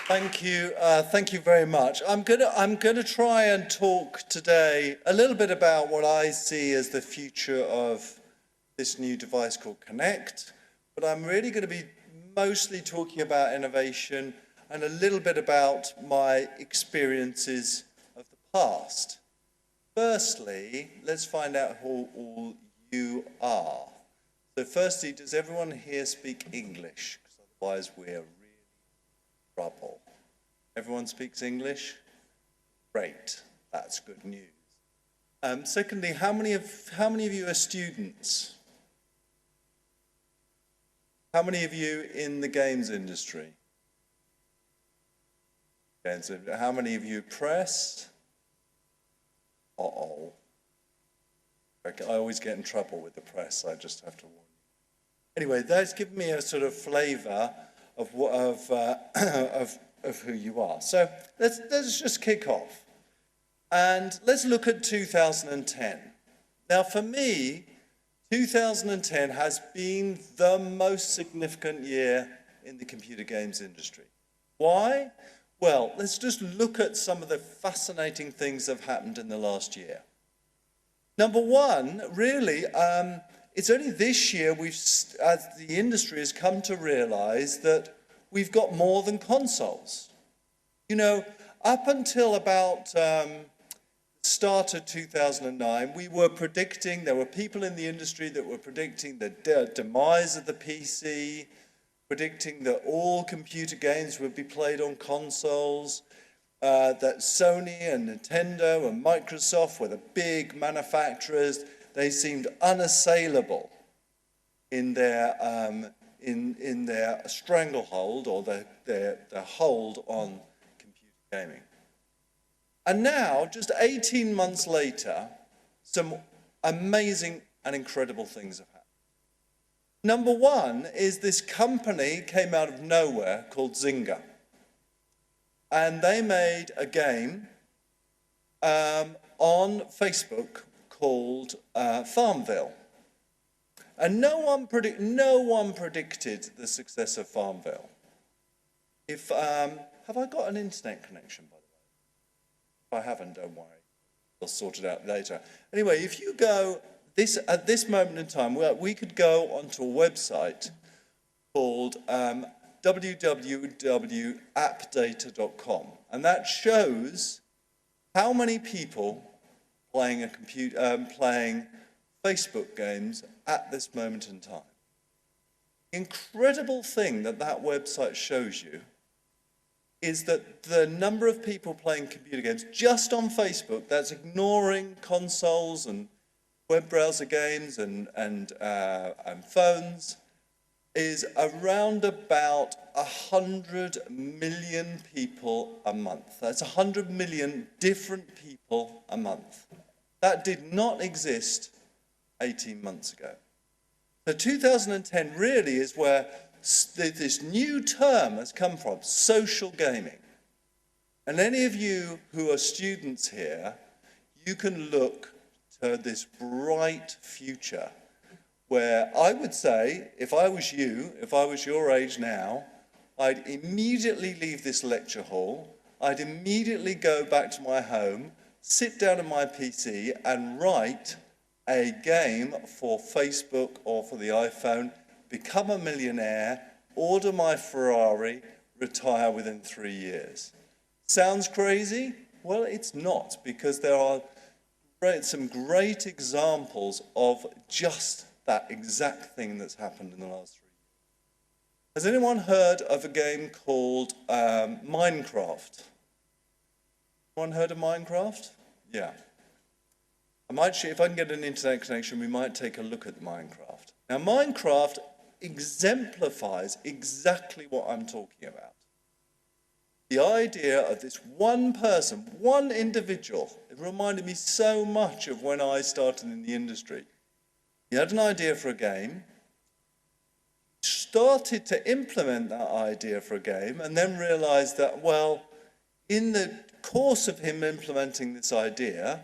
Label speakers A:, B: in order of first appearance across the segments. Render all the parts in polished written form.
A: Thank you very much. I'm gonna try and talk today a little bit about what I see as the future of this new device called Connect, but I'm really going to be mostly talking about innovation and a little bit about my experiences of the past. Firstly, let's find out who all you are. So firstly, does everyone here speak English? Because otherwise we're really in trouble. Everyone speaks English? Great, that's good news. Secondly, how many of you are students? How many of you in the games industry? Okay, so how many of you press? Uh-oh. Okay, I always get in trouble with the press, I just have to warn you. Anyway, that's given me a sort of flavour of who you are. So let's just kick off. And let's look at 2010. Now for me, 2010 has been the most significant year in the computer games industry. Why? Well, let's just look at some of the fascinating things that have happened in the last year. Number one, really, it's only this year as the industry has come to realize that we've got more than consoles. You know, up until about start of 2009, we were predicting, there were people in the industry that were predicting the demise of the PC, predicting that all computer games would be played on consoles, that Sony and Nintendo and Microsoft were the big manufacturers. They seemed unassailable in their stranglehold or their hold on computer gaming. And now, just 18 months later, some amazing and incredible things have happened. Number one is this company came out of nowhere called Zynga. And they made a game on Facebook called Farmville. And no one predicted the success of Farmville. Have I got an internet connection, by the way? If I haven't, don't worry. We'll sort it out later. Anyway, if you go, at this moment in time, we could go onto a website called www.appdata.com, and that shows how many people playing playing Facebook games at this moment in time. The incredible thing that website shows you is that the number of people playing computer games just on Facebook, that's ignoring consoles and web browser games and phones, is around about 100 million people a month. That's 100 million different people a month. That did not exist 18 months ago. So 2010 really is where this new term has come from, social gaming. And any of you who are students here, you can look to this bright future where I would say, if I was you, if I was your age now, I'd immediately leave this lecture hall, I'd immediately go back to my home, sit down on my PC and write a game for Facebook or for the iPhone, become a millionaire, order my Ferrari, retire within 3 years. Sounds crazy? Well, it's not, because there are some great examples of just that exact thing that's happened in the last 3 years. Has anyone heard of a game called Minecraft? Anyone heard of Minecraft? Yeah. If I can get an internet connection, we might take a look at Minecraft. Now, Minecraft exemplifies exactly what I'm talking about. The idea of this one person, one individual, it reminded me so much of when I started in the industry. He had an idea for a game, started to implement that idea for a game, and then realized that, well, in the course of him implementing this idea,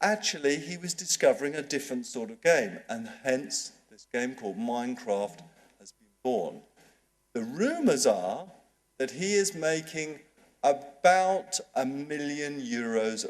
A: actually he was discovering a different sort of game, and hence this game called Minecraft has been born. The rumors are that he is making about €1 million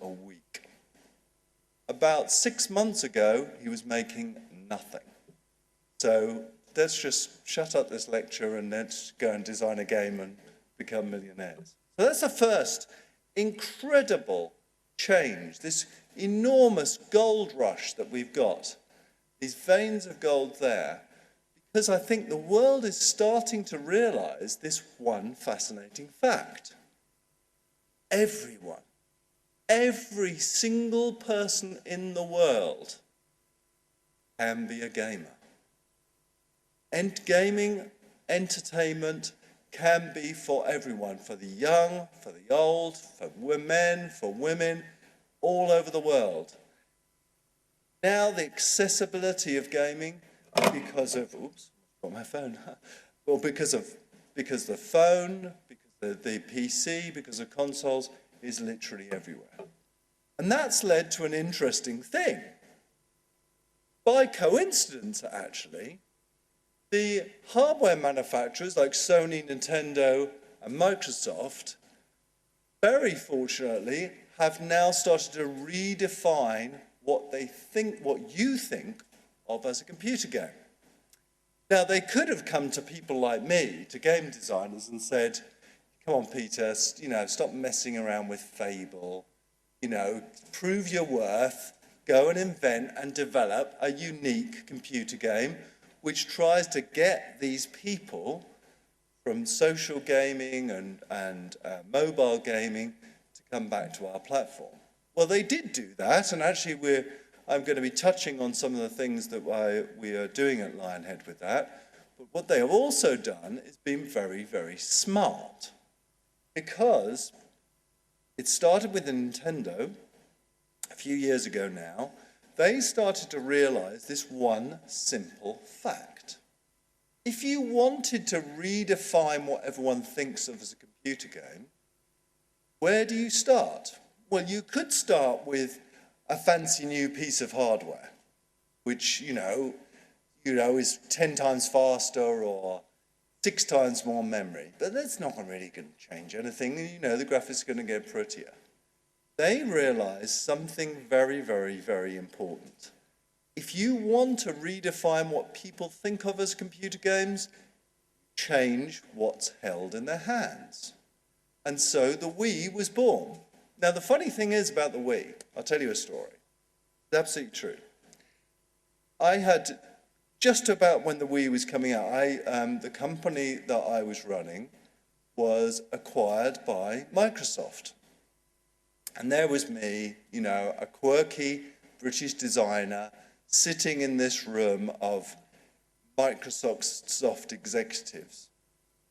A: a week. About 6 months ago, he was making nothing. So let's just shut up this lecture and let's go and design a game and become millionaires. So that's the first incredible change, this enormous gold rush that we've got, these veins of gold there, because I think the world is starting to realize this one fascinating fact. Everyone, every single person in the world can be a gamer. And gaming, entertainment can be for everyone, for the young, for the old, for men, for women, all over the world. Now the accessibility of gaming, because of, oops, got my phone. Well, because the phone, because the PC, because of consoles, is literally everywhere. And that's led to an interesting thing. By coincidence, actually, the hardware manufacturers like Sony, Nintendo, and Microsoft, very fortunately, have now started to redefine what you think of as a computer game. Now, they could have come to people like me, to game designers, and said, come on, Peter, stop messing around with Fable, prove your worth, go and invent and develop a unique computer game which tries to get these people from social gaming and mobile gaming to come back to our platform. Well, they did do that, and actually I'm going to be touching on some of the things that we are doing at Lionhead with that. But what they have also done is been very, very smart, because it started with Nintendo a few years ago now. They started to realize this one simple fact. If you wanted to redefine what everyone thinks of as a computer game, where do you start? Well, you could start with a fancy new piece of hardware, which, is 10 times faster or 6 times more memory. But that's not really going to change anything. The graphics are going to get prettier. They realized something very, very, very important. If you want to redefine what people think of as computer games, change what's held in their hands. And so the Wii was born. Now, the funny thing is about the Wii, I'll tell you a story. It's absolutely true. I had, just about when the Wii was coming out, the company that I was running was acquired by Microsoft. And there was me, a quirky British designer, sitting in this room of Microsoft executives.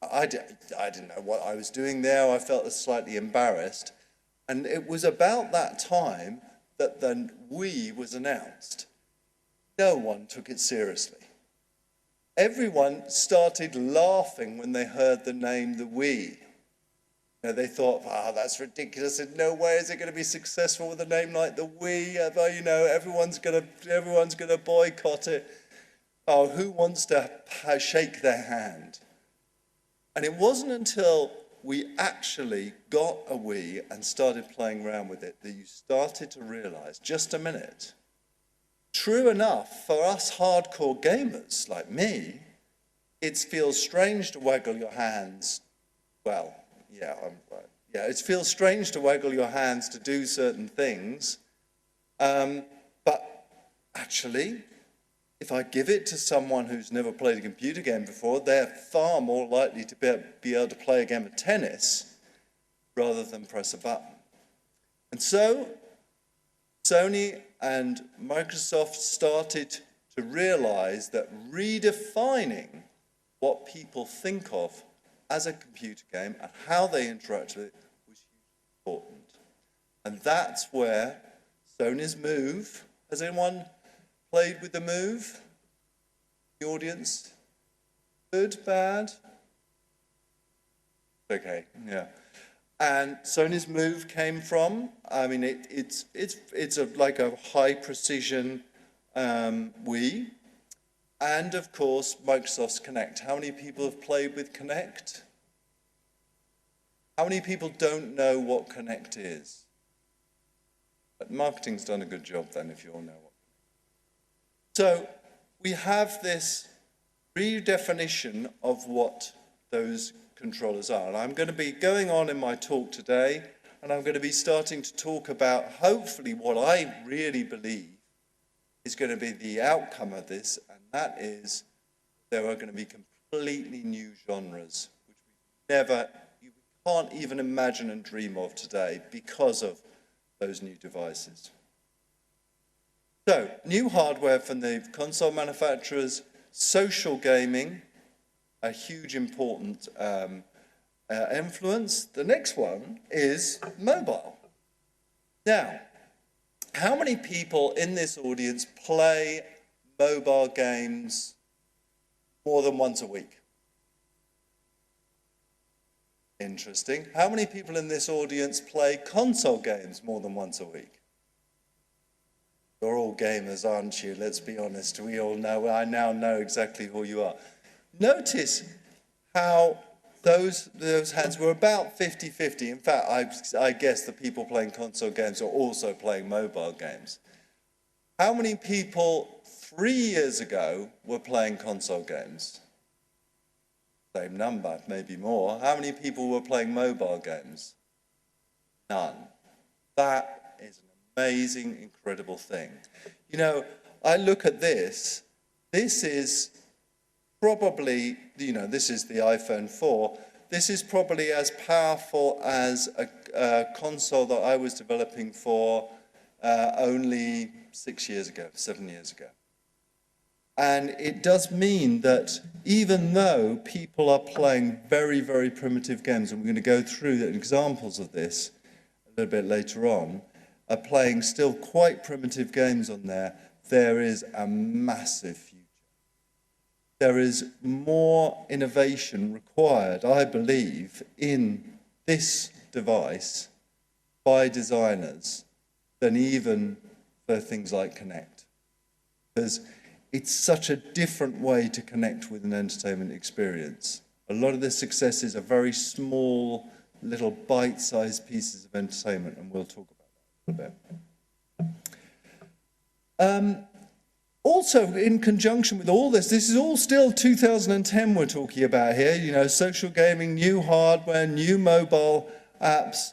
A: I didn't know what I was doing there. I felt slightly embarrassed. And it was about that time that the Wii was announced. No one took it seriously. Everyone started laughing when they heard the name the Wii. They thought, that's ridiculous. No way is it going to be successful with a name like the Wii. Everyone's going to boycott it. Oh, who wants to shake their hand? And it wasn't until we actually got a Wii and started playing around with it that you started to realize, just a minute, true enough, for us hardcore gamers like me, it feels strange to waggle your hands. Well, it feels strange to waggle your hands to do certain things. But actually, if I give it to someone who's never played a computer game before, they're far more likely to be able to play a game of tennis rather than press a button. And so Sony and Microsoft started to realize that redefining what people think of as a computer game and how they interact with it was important. And that's where Sony's Move, has anyone played with the Move? The audience? Good, bad? Okay, yeah. And Sony's Move came from, it's like a high precision Wii. And of course, Microsoft's Kinect. How many people have played with Kinect? How many people don't know what Connect is? But marketing's done a good job then if you all know what. So we have this redefinition of what those controllers are. And I'm going to be going on in my talk today, and I'm going to be starting to talk about, hopefully, what I really believe is going to be the outcome of this, and that is there are going to be completely new genres, which you can't even imagine and dream of today because of those new devices. So, new hardware from the console manufacturers, social gaming, a huge important influence. The next one is mobile. Now, how many people in this audience play mobile games more than once a week? Interesting. How many people in this audience play console games more than once a week? You're all gamers, aren't you? Let's be honest. We all know. I now know exactly who you are. Notice how those hands were about 50-50. In fact, I guess the people playing console games are also playing mobile games. How many people 3 years ago were playing console games? Same number, maybe more. How many people were playing mobile games? None. That is an amazing, incredible thing. You know, I look at this. This is probably, this is the iPhone 4. This is probably as powerful as a console that I was developing for only 7 years ago. And it does mean that even though people are playing very, very primitive games, and we're going to go through the examples of this a little bit later on, are playing still quite primitive games on there, there is a massive future. There is more innovation required, I believe, in this device by designers than even for things like Connect. Because it's such a different way to connect with an entertainment experience. A lot of the successes are very small, little bite-sized pieces of entertainment, and we'll talk about that a little bit. Also, in conjunction with all this is all still 2010 we're talking about here, social gaming, new hardware, new mobile apps.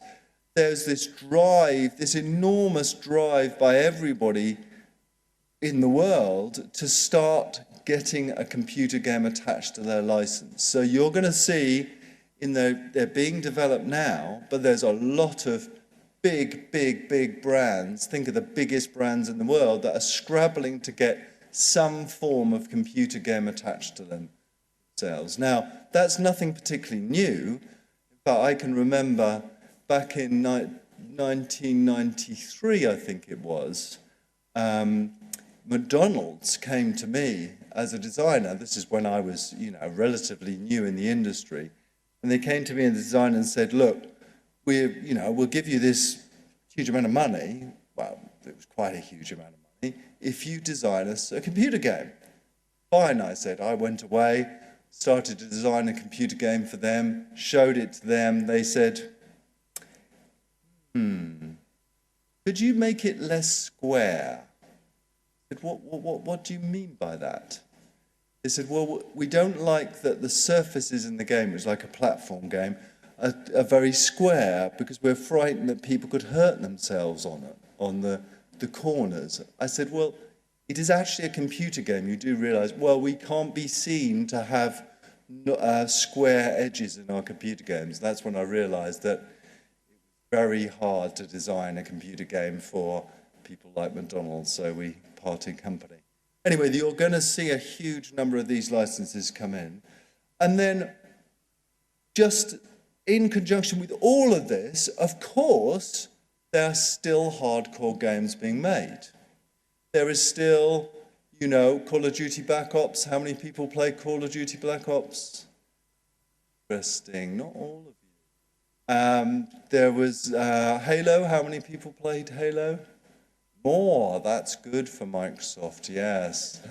A: There's this drive, this enormous drive by everybody in the world to start getting a computer game attached to their license. So you're going to see, they're being developed now, but there's a lot of big brands, think of the biggest brands in the world, that are scrabbling to get some form of computer game attached to themselves. Now, that's nothing particularly new, but I can remember back in 1993, I think it was, McDonald's came to me as a designer. This is when I was, relatively new in the industry. And they came to me as a designer and said, look, we'll give you this huge amount of money. Well, it was quite a huge amount of money if you design us a computer game. Fine, I said. I went away, started to design a computer game for them, showed it to them. They said, could you make it less square? I said, what do you mean by that? They said, well, we don't like that the surfaces in the game, which is like a platform game, are very square because we're frightened that people could hurt themselves on the corners. I said, well, it is actually a computer game. You do realize, well, we can't be seen to have square edges in our computer games. That's when I realized that it was very hard to design a computer game for people like McDonald's, so we parted company. Anyway, you're going to see a huge number of these licenses come in. And then just in conjunction with all of this, of course, there are still hardcore games being made. There is still, Call of Duty Black Ops. How many people play Call of Duty Black Ops? Interesting, not all of you. There was Halo. How many people played Halo? More. That's good for Microsoft, yes.